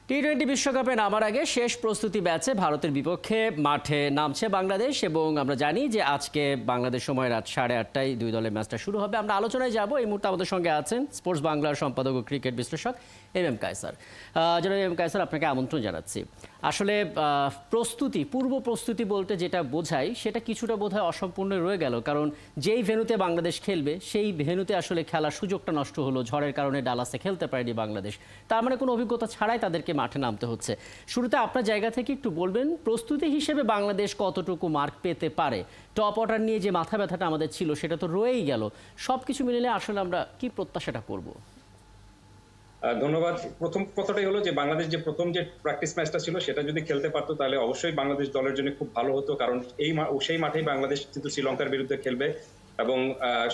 টি-20 বিশ্বকাপে নামার আগে শেষ প্রস্তুতি ম্যাচে ভারতের বিপক্ষে মাঠে নামছে বাংলাদেশ এবং আমরা জানি যে আজকে বাংলাদেশ সময় রাত 8:30টায় দুই দলের ম্যাচটা শুরু হবে। আমরা আলোচনায় যাব। এই মুহূর্তে আমাদের সঙ্গে আছেন স্পোর্টস বাংলার সম্পাদক ও ক্রিকেট বিশ্লেষক এম কায়সার। জনাব এম কায়সার, আপনাকে আমন্ত্রণ জানাচ্ছি। আসলে পূর্ব প্রস্তুতি বলতে যেটা বোঝায় সেটা কিছুটা বোধহয় অসম্পূর্ণ রয়ে গেল, কারণ যেই ভেন্যুতে বাংলাদেশ খেলবে সেই ভেন্যুতে আসলে খেলার সুযোগটা নষ্ট হলো। ঝড়ের কারণে ডালাসে খেলতে পারেনি বাংলাদেশ, তার মানে কোনো অভিজ্ঞতা ছাড়াই তাদেরকে মাঠে নামতে হচ্ছে। শুরুতে আপনার জায়গা থেকে একটু বলবেন প্রস্তুতি হিসেবে বাংলাদেশ কতটুকু মার্ক পেতে পারে? টপ অর্ডার নিয়ে যে মাথা ব্যথাটা আমাদের ছিল সেটা তো রয়েই গেল। সব কিছু মিলিয়ে আসলে আমরা কি প্রত্যাশাটা করব? ধন্যবাদ। প্রথম কথাটাই হলো যে বাংলাদেশ যে প্রথম যে প্র্যাকটিস ম্যাচটা ছিল সেটা যদি খেলতে পারতো তাহলে অবশ্যই বাংলাদেশ দলের জন্য খুব ভালো হতো, কারণ সেই মাঠেই বাংলাদেশ কিন্তু শ্রীলঙ্কার বিরুদ্ধে খেলবে এবং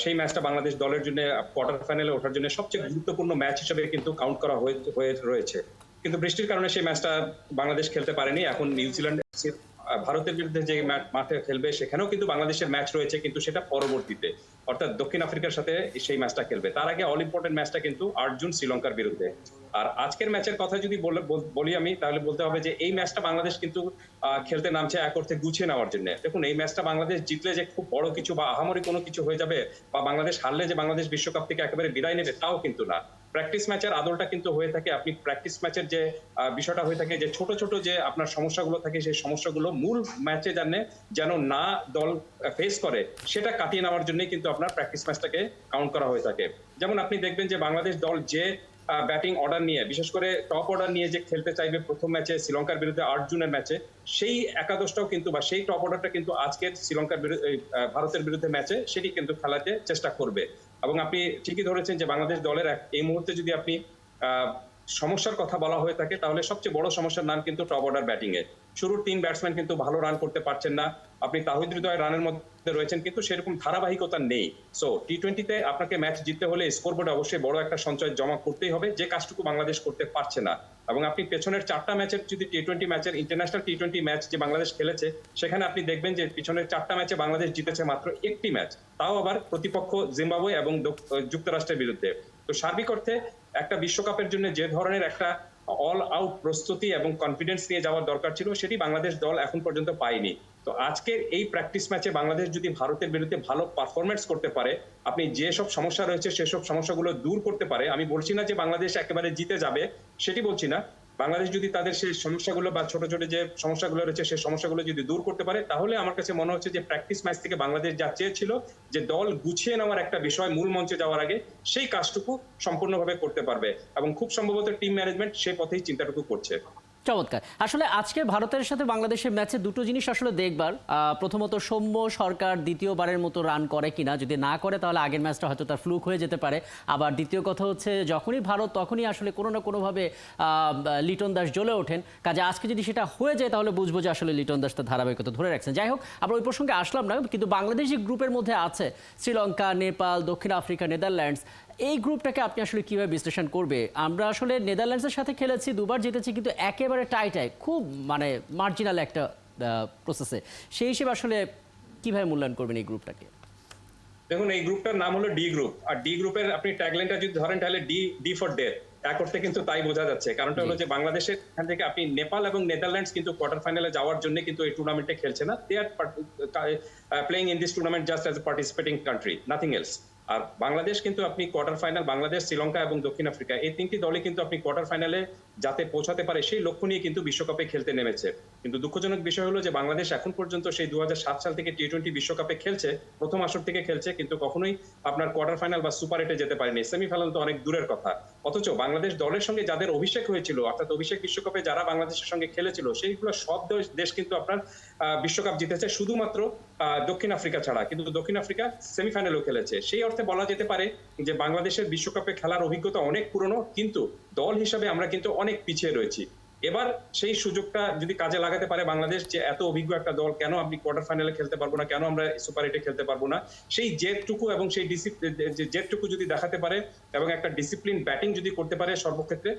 সেই ম্যাচটা বাংলাদেশ দলের জন্য কোয়ার্টার ফাইনালে ওঠার জন্য সবচেয়ে গুরুত্বপূর্ণ ম্যাচ হিসেবে কিন্তু কাউন্ট করা হয়ে রয়েছে। কিন্তু বৃষ্টির কারণে সেই ম্যাচটা বাংলাদেশ খেলতে পারেনি। এখন নিউজিল্যান্ড ভারতের বিরুদ্ধে যে মাঠে খেলবে সেখানেও কিন্তু বাংলাদেশের ম্যাচ রয়েছে, কিন্তু সেটা পরবর্তীতে, অর্থাৎ দক্ষিণ আফ্রিকার সাথে সেই ম্যাচটা খেলবে। তার আগে অল ইম্পর্টেন্ট ম্যাচটা কিন্তু 8 জুন শ্রীলঙ্কার বিরুদ্ধে। আর আজকের ম্যাচের কথা যদি বলি আমি, তাহলে বলতে হবে যে এই ম্যাচটা বাংলাদেশ কিন্তু খেলতে নামছে এক অর্থে গুছিয়ে নেওয়ার জন্য। দেখুন, এই ম্যাচটা বাংলাদেশ জিতলে যে খুব বড় কিছু বা আহামরি কোনো কিছু হয়ে যাবে, বা বাংলাদেশ হারলে যে বাংলাদেশ বিশ্বকাপ থেকে একেবারে বিদায় নেবে, তাও কিন্তু না। প্র্যাকটিস ম্যাচের আদলটা কিন্তু হয়ে থাকে, আপনি প্র্যাকটিস ম্যাচের যে বিষয়টা হয়ে থাকে যে ছোট ছোট যে আপনার সমস্যাগুলো থাকে সেই সমস্যাগুলো মূল ম্যাচে যেন না দল ফেস করে সেটা কাটিয়ে নেওয়ার জন্যই কিন্তু আপনার প্র্যাকটিস ম্যাচটাকে কাউন্ট করা হয়ে থাকে। যেমন আপনি দেখবেন যে বাংলাদেশ দল যে ব্যাটিং অর্ডার নিয়ে, বিশেষ করে টপ অর্ডার নিয়ে যে খেলতে চাইবে প্রথম ম্যাচে শ্রীলঙ্কার বিরুদ্ধে 8 জুনের ম্যাচে, সেই একাদশটাও কিন্তু বা সেই টপ অর্ডারটা কিন্তু আজকের ভারতের বিরুদ্ধে ম্যাচে সেটি কিন্তু খেলাতে চেষ্টা করবে। এবং আপনি ঠিকই ধরেছেন যে বাংলাদেশ দলের এই মুহূর্তে যদি আপনি সমস্যার কথা বলা হয়ে থাকে তাহলে সবচেয়ে বড় সমস্যার নাম কিন্তু টপ অর্ডার ব্যাটিং এ। শুরুর 3 ব্যাটসম্যান কিন্তু ভালো রান করতে পারছেন না। আপনি তাহিদ হৃদয় রানের মধ্যে রয়েছেন, কিন্তু সেরকম ধারাবাহিকতা নেই। সো টি-20তে আপনাকে ম্যাচ জিততে হলে স্কোরবোর্ডে অবশ্যই বড় একটা সঞ্চয় জমা করতেই হবে, যে কাজটুকু বাংলাদেশ করতে পারছে না। এবং আপনি পেছনের 4টা ম্যাচের যদি টি-20 ম্যাচের ইন্টারন্যাশনাল টি-20 ম্যাচ যে বাংলাদেশ খেলেছে সেখানে আপনি দেখবেন যে পিছনের 4টা ম্যাচে বাংলাদেশ জিতেছে মাত্র একটি ম্যাচ, তাও আবার প্রতিপক্ষ জিম্বাবুয়ে এবং যুক্তরাষ্ট্রের বিরুদ্ধে। তো সার্বিক অর্থে একটা বিশ্বকাপের জন্য যে ধরনের একটা অল আউট প্রস্তুতি এবং কনফিডেন্স নিয়ে যাওয়ার দরকার ছিল সেটি বাংলাদেশ দল এখন পর্যন্ত পায়নি। তো আজকের এই প্র্যাকটিস ম্যাচে বাংলাদেশ যদি ভারতের বিরুদ্ধে ভালো পারফরমেন্স করতে পারে, আপনি যেসব সমস্যা রয়েছে সেসব সমস্যাগুলো দূর করতে পারে, আমি বলছি না যে বাংলাদেশ একেবারে জিতে যাবে, সেটি বলছি না। বাংলাদেশ যদি তাদের সেই সমস্যাগুলো বা ছোট ছোট যে সমস্যাগুলো রয়েছে সেই সমস্যাগুলো যদি দূর করতে পারে, তাহলে আমার কাছে মনে হচ্ছে যে প্র্যাকটিস ম্যাচ থেকে বাংলাদেশ যা চেয়েছিল যে দল গুছিয়ে নেওয়ার একটা বিষয় মূল মঞ্চে যাওয়ার আগে, সেই কাজটুকু সম্পূর্ণভাবে করতে পারবে এবং খুব সম্ভবত টিম ম্যানেজমেন্ট সেই পথেই চিন্তাটুকু করছে। চমৎকার। আসলে আজকে ভারতের সাথে বাংলাদেশের ম্যাচে দুটো জিনিস আসলে দেখবার, প্রথমত সৌম্য সরকার দ্বিতীয়বারের মতো রান করে কিনা। যদি না করে তাহলে আগের ম্যাচটা হয়তো তার ফ্লুক হয়ে যেতে পারে। আবার দ্বিতীয় কথা হচ্ছে যখনই ভারত তখনই আসলে কোনো না কোনোভাবে লিটন দাস জ্বলে ওঠেন। কাজে আজকে যদি সেটা হয়ে যায় তাহলে বুঝবো যে আসলে লিটন দাস তার ধারাবাহিকতা ধরে রাখছেন। যাই হোক, আমরা ওই প্রসঙ্গে আসলাম না, কিন্তু বাংলাদেশ যে গ্রুপের মধ্যে আছে শ্রীলঙ্কা, নেপাল, দক্ষিণ আফ্রিকা, নেদারল্যান্ডস, এই গ্রুপটাকে আপনি আসলে কিভাবে বিশ্লেষণ করবে? আমরা আসলে নেদারল্যান্ডসের সাথে খেলেছি, 2বার জিতেছি, কিন্তু একেবারে টাই খুব মার্জিনাল একটা প্রসেসে। সেই হিসেবে আসলে কিভাবে মূল্যায়ন করবেন এই গ্রুপটাকে? দেখুন, এই গ্রুপটার নাম হলো ডি গ্রুপ, আর ডি গ্রুপের আপনি ট্যাগলাইনটা যদি ধরেন তাহলে ডি ফর ডেথ এক করতে কিন্তু তাই বোঝা যাচ্ছে। কারণটা হলো যে বাংলাদেশের এখান থেকে আপনি নেপাল এবং নেদারল্যান্ডস কিন্তু কোয়ার্টার ফাইনালে যাওয়ার জন্য কিন্তু এই টুর্নামেন্টে খেলছে না। They are playing in this tournament just as a participating country, nothing else. আর বাংলাদেশ কিন্তু আপনি কোয়ার্টার ফাইনাল, বাংলাদেশ, শ্রীলঙ্কা এবং দক্ষিণ আফ্রিকা, এই 3টি দলই কিন্তু আপনি কোয়ার্টার ফাইনালে যাতে পৌঁছাতে পারে সেই লক্ষ্য নিয়ে কিন্তু বিশ্বকাপে খেলতে নেমেছে। কিন্তু দুঃখজনক বিষয় হলো যে বাংলাদেশ এখন পর্যন্ত সেই 2007 সাল থেকে টি-20 বিশ্বকাপে খেলছে, প্রথম আসর থেকে খেলছে, কিন্তু কখনোই আপনার কোয়ার্টার ফাইনাল বা সুপার 8-এ যেতে পারেনি। সেমিফাইনাল তো অনেক দূরের কথা। অথচ বাংলাদেশ দলের সঙ্গে যাদের অভিষেক হয়েছিল, অর্থাৎ অভিষেক বিশ্বকাপে যারা বাংলাদেশের সঙ্গে খেলেছিল, সেইগুলো সব দেশ কিন্তু আপনার বিশ্বকাপ জিতেছে, শুধুমাত্র দক্ষিণ আফ্রিকা ছাড়া। কিন্তু দক্ষিণ আফ্রিকা সেমিফাইনালেও খেলেছে। সেই অর্থে বলা যেতে পারে যে বাংলাদেশের বিশ্বকাপে খেলার অভিজ্ঞতা অনেক পুরনো, কিন্তু দল হিসাবে আমরা কিন্তু অনেক পিছিয়ে রয়েছি। এবার সেই সুযোগটা যদি কাজে লাগাতে পারে বাংলাদেশ, যে এত অভিজ্ঞ একটা দল, কেন আপনি কোয়ার্টার ফাইনালে খেলতে পারবো না, কেন আমরা সুপার 8-এ খেলতে পারবো না, সেই জেদটুকু এবং সেই জেদটুকু যদি দেখাতে পারে এবং একটা ডিসিপ্লিন ব্যাটিং যদি করতে পারে সর্বক্ষেত্রে,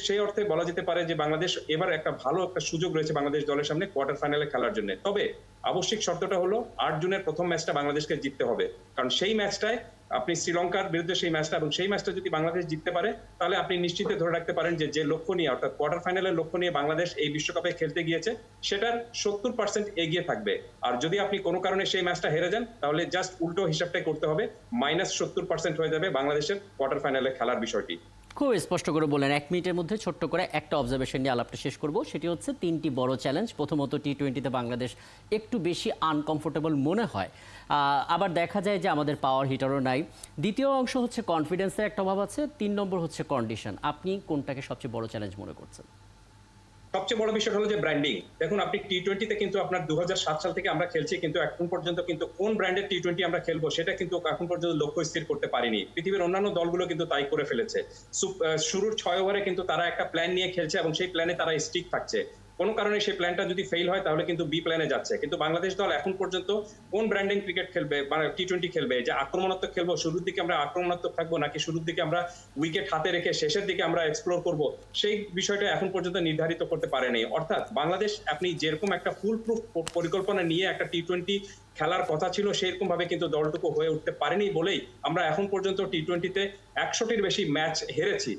সেই অর্থে বলা যেতে পারে যে বাংলাদেশ এবার একটা ভালো একটা সুযোগ রয়েছে বাংলাদেশ দলের সামনে কোয়ার্টার ফাইনালে খেলার জন্য। তবে আবশ্যিক শর্তটা হলো 8 জুনের প্রথম ম্যাচটা বাংলাদেশকে জিততে হবে, কারণ সেই ম্যাচটায় আপনি শ্রীলঙ্কার বিরুদ্ধে সেই ম্যাচটা, এবং সেই ম্যাচটা যদি বাংলাদেশ জিততে পারে তাহলে আপনি নিশ্চিত ধরে রাখতে পারেন যে যে লক্ষ্য নিয়ে, অর্থাৎ কোয়ার্টার ফাইনালের লক্ষ্য নিয়ে বাংলাদেশ এই বিশ্বকাপে খেলতে গিয়েছে সেটার 70% এগিয়ে থাকবে। আর যদি আপনি কোনো কারণে সেই ম্যাচটা হেরে যান তাহলে জাস্ট উল্টো হিসাবটাই করতে হবে, -70% হয়ে যাবে বাংলাদেশের কোয়ার্টার ফাইনালে খেলার বিষয়টি। খুব স্পষ্ট করে বলেন। 1 মিনিটের মধ্যে ছোট্ট করে একটা অবজারভেশন নিয়ে আলাপটা শেষ করব। সেটি হচ্ছে 3টি বড় চ্যালেঞ্জ। প্রথমত, টি-20তে বাংলাদেশ একটু বেশি আনকমফোর্টেবল মনে হয়, আবার দেখা যায় যে আমাদের পাওয়ার হিটারও নাই। দ্বিতীয় অংশ হচ্ছে কনফিডেন্সের একটা অভাব আছে। 3 নম্বর হচ্ছে কন্ডিশন। আপনি কোনটাকে সবচেয়ে বড় চ্যালেঞ্জ মনে করছেন? সবচেয়ে বড় বিষয় হলো যে ব্র্যান্ডিং। দেখুন, আপনি টি-20তে কিন্তু আপনার 2007 সাল থেকে আমরা খেলছি, কিন্তু এখন পর্যন্ত কিন্তু কোন ব্র্যান্ডের টি-20 আমরা খেলবো সেটা কিন্তু এখন পর্যন্ত লক্ষ্য স্থির করতে পারিনি। পৃথিবীর অন্যান্য দলগুলো কিন্তু তাই করে ফেলেছে। শুরুর 6 ওভারে কিন্তু তারা একটা প্ল্যান নিয়ে খেলছে এবং সেই প্ল্যানে তারা স্টিক থাকছে। কোনো কারণে সেই প্ল্যানটা যদি ফেল হয় তাহলে কিন্তু বি প্ল্যানে যাচ্ছে। কিন্তু বাংলাদেশ দল এখন পর্যন্ত কোন ব্র্যান্ডিং ক্রিকেট খেলবে, মানে টি-20 খেলবে, যে আক্রমণাত্মক খেলবো, শুরুর দিকে আমরা আক্রমণাত্মক থাকবো নাকি শুরুর দিকে আমরা উইকেট হাতে রেখে শেষের দিকে আমরা এক্সপ্লোর করব, সেই বিষয়টা এখন পর্যন্ত নির্ধারিত করতে পারেনি। অর্থাৎ বাংলাদেশ আপনি যেরকম একটা ফুল প্রুফ পরিকল্পনা নিয়ে একটা টি-20 খেলার কথা ছিল সেরকম ভাবে কিন্তু দলটুকু হয়ে উঠতে পারেনি বলেই আমরা এখন পর্যন্ত টি-20তে 100টির বেশি ম্যাচ হেরেছি।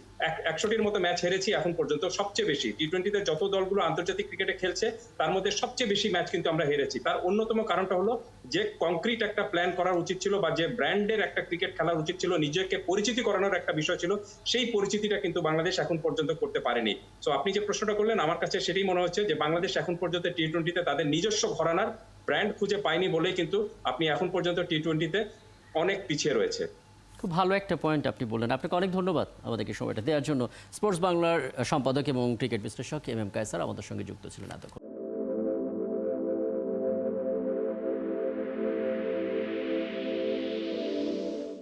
100টির মতো ম্যাচ হেরেছি এখন পর্যন্ত, সবচেয়ে বেশি। টি-20তে যত দলগুলো আন্তর্জাতিক ক্রিকেটে খেলছে তার মধ্যে সবচেয়ে বেশি ম্যাচ কিন্তু আমরা হেরেছি। তার অন্যতম কারণটা হলো যে কংক্রিট একটা প্ল্যান করা উচিত ছিল, বা যে ব্র্যান্ডের একটা ক্রিকেট খেলার উচিত ছিল, নিজেকে পরিচিতি করানোর একটা বিষয় ছিল, সেই পরিচিতিটা কিন্তু বাংলাদেশ এখন পর্যন্ত করতে পারেনি। সো আপনি যে প্রশ্নটা করলেন, আমার কাছে সেটাই মনে হচ্ছে যে বাংলাদেশ এখন পর্যন্ত টি-20তে তাদের নিজস্ব ঘরানার ব্র্যান্ড খুঁজে পায়নি বলেই কিন্তু আপনি এখন পর্যন্ত টি-20তে অনেক পিছিয়ে রয়েছে। খুব ভালো একটা পয়েন্ট আপনি বললেন। আপনাকে অনেক ধন্যবাদ আমাদেরকে সময়টা দেওয়ার জন্য। স্পোর্টস বাংলার সম্পাদক এবং ক্রিকেট বিশ্লেষক MM কায়সার আমাদের সঙ্গে যুক্ত ছিলেন এতক্ষণ।